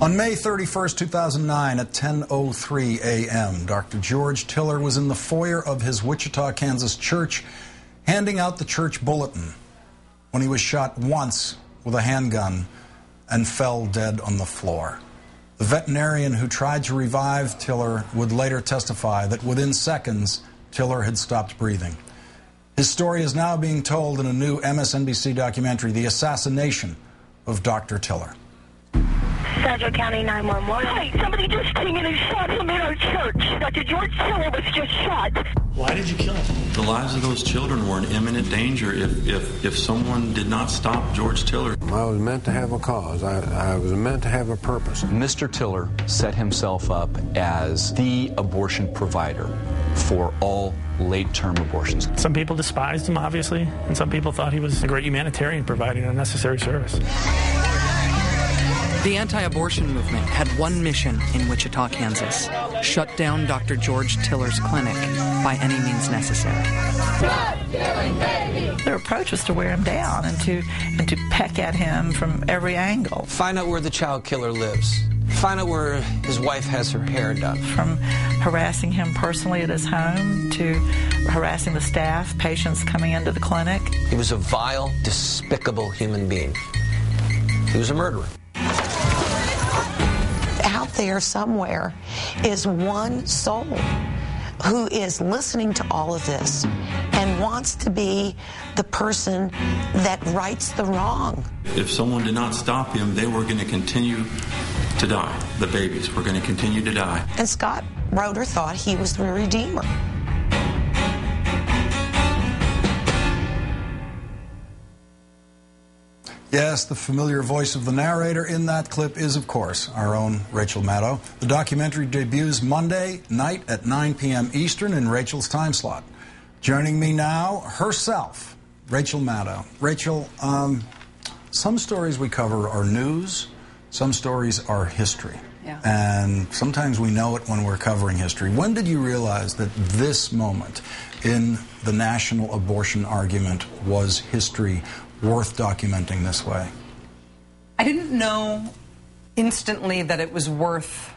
On May 31st, 2009, at 10:03 a.m., Dr. George Tiller was in the foyer of his Wichita, Kansas church, handing out the church bulletin when he was shot once with a handgun and fell dead on the floor. The veterinarian who tried to revive Tiller would later testify that within seconds, Tiller had stopped breathing. His story is now being told in a new MSNBC documentary, The Assassination of Dr. Tiller. Central County 911. Hey, somebody just came in and shot him in our church. Dr. George Tiller was just shot. Why did you kill him? The lives of those children were in imminent danger if someone did not stop George Tiller. I was meant to have a cause. I was meant to have a purpose. Mr. Tiller set himself up as the abortion provider for all late-term abortions. Some people despised him, obviously, and some people thought he was a great humanitarian providing a necessary service. The anti-abortion movement had one mission in Wichita, Kansas: shut down Dr. George Tiller's clinic by any means necessary. Their approach was to wear him down and to peck at him from every angle. Find out where the child killer lives. Find out where his wife has her hair done. From harassing him personally at his home to harassing the staff, patients coming into the clinic. He was a vile, despicable human being. He was a murderer. Out there somewhere is one soul who is listening to all of this and wants to be the person that rights the wrong. If someone did not stop him, they were going to continue to die. The babies were going to continue to die. And Scott Roeder thought he was the Redeemer. Yes, the familiar voice of the narrator in that clip is, of course, our own Rachel Maddow. The documentary debuts Monday night at 9 p.m. Eastern in Rachel's time slot. Joining me now, herself, Rachel Maddow. Rachel, some stories we cover are news, some stories are history. Yeah. And sometimes we know it when we're covering history. When did you realize that this moment in the national abortion argument was history worth documenting this way? I didn't know instantly that it was worth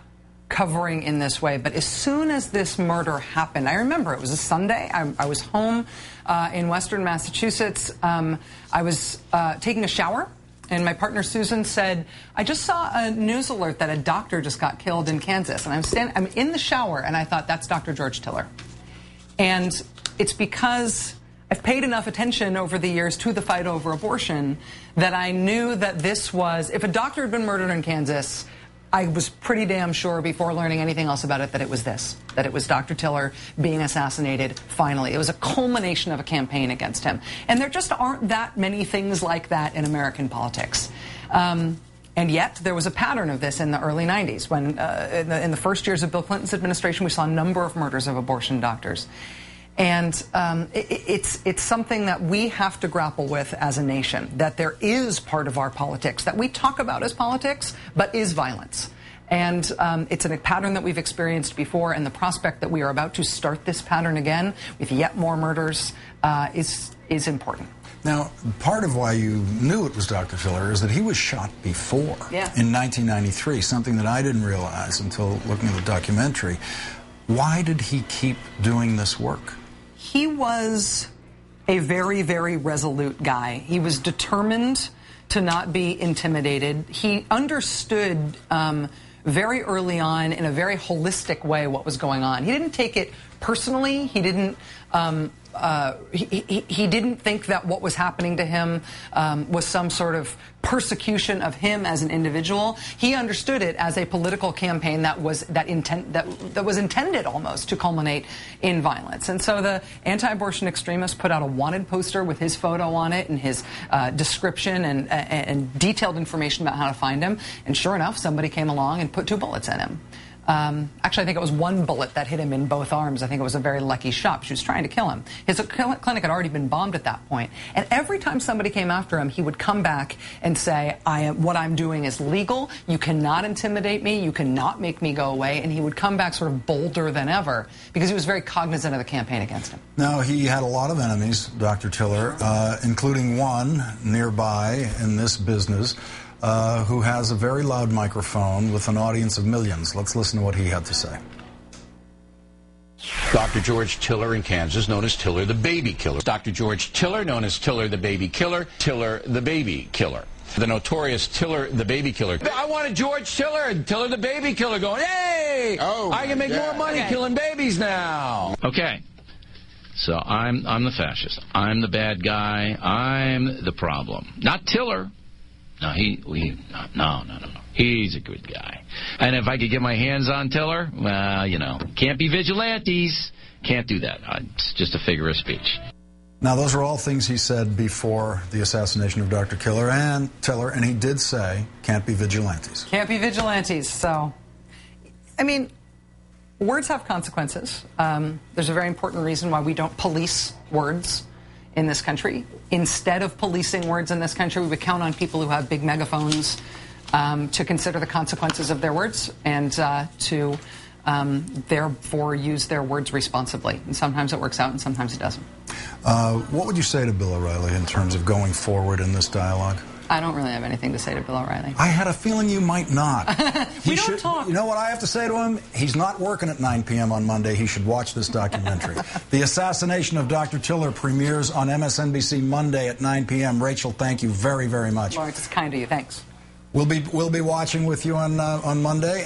covering in this way, but as soon as this murder happened, I remember it was a Sunday. I was home in Western Massachusetts. I was taking a shower, and my partner Susan said, I just saw a news alert that a doctor just got killed in Kansas. And I'm in the shower, and I thought, that's Dr. George Tiller. And it's because I've paid enough attention over the years to the fight over abortion that I knew that this was, if a doctor had been murdered in Kansas, I was pretty damn sure before learning anything else about it that it was this, that it was Dr. Tiller being assassinated finally. It was a culmination of a campaign against him. And there just aren't that many things like that in American politics. And yet, there was a pattern of this in the early 90s when, in the first years of Bill Clinton's administration, we saw a number of murders of abortion doctors. And it's something that we have to grapple with as a nation, that there is part of our politics that we talk about as politics, but is violence. And it's a pattern that we've experienced before, and the prospect that we are about to start this pattern again with yet more murders is important. Now, part of why you knew it was Dr. Tiller is that he was shot before, in 1993, something that I didn't realize until looking at the documentary. Why did he keep doing this work? He was a very, very resolute guy. He was determined to not be intimidated. He understood very early on in a very holistic way what was going on. He didn't take it personally. He didn't he didn't think that what was happening to him was some sort of persecution of him as an individual. He understood it as a political campaign that was intended almost to culminate in violence. And so the anti-abortion extremists put out a wanted poster with his photo on it and his description and detailed information about how to find him. And sure enough, somebody came along and put 2 bullets in him. Actually, I think it was 1 bullet that hit him in both arms. I think it was a very lucky shot. She was trying to kill him. His clinic had already been bombed at that point. And every time somebody came after him, he would come back and say, what I'm doing is legal. You cannot intimidate me. You cannot make me go away. And he would come back sort of bolder than ever because he was very cognizant of the campaign against him. Now, he had a lot of enemies, Dr. Tiller, including one nearby in this business. who has a very loud microphone with an audience of millions. Let's listen to what he had to say. Dr. George Tiller in Kansas, known as Tiller the baby killer. Dr. George Tiller, known as Tiller the baby killer. Tiller the baby killer. The notorious Tiller the baby killer. I wanted George Tiller and Tiller the baby killer going, hey, I can make more money killing babies now. Okay. So I'm the fascist. I'm the bad guy. I'm the problem. Not Tiller. No, no. He's a good guy. And if I could get my hands on Tiller, well, you know, can't be vigilantes. Can't do that. It's just a figure of speech. Now, those are all things he said before the assassination of Dr. Tiller, and he did say, can't be vigilantes. Can't be vigilantes. So, I mean, words have consequences. There's a very important reason why we don't police words in this country. Instead of policing words in this country, we would count on people who have big megaphones to consider the consequences of their words and to therefore use their words responsibly. And sometimes it works out and sometimes it doesn't. What would you say to Bill O'Reilly in terms of going forward in this dialogue? I don't really have anything to say to Bill O'Reilly. I had a feeling you might not. We don't talk. You know what I have to say to him? He's not working at 9 p.m. on Monday. He should watch this documentary. The Assassination of Dr. Tiller premieres on MSNBC Monday at 9 p.m. Rachel, thank you very, very much. Lawrence, it's kind of you. Thanks. We'll be watching with you on Monday.